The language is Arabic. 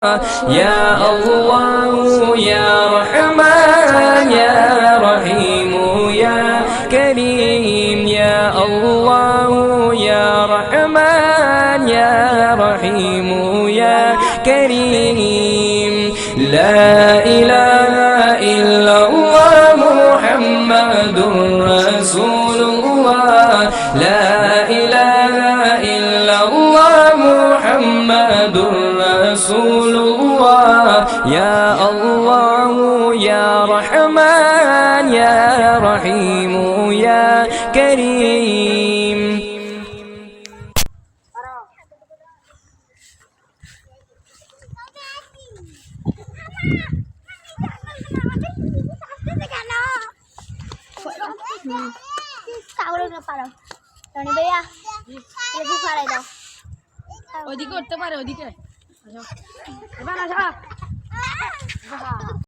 يا الله يا رحمن يا رحيم يا كريم يا الله يا رحمن يا رحيم يا كريم لا إله إلا الله محمد رسول الله لا إله إلا الله محمد رسول الله يا الله يا رحمن يا رحيم يا كريم ওদিকে উঠতে পারে ওদিকে এবার আসা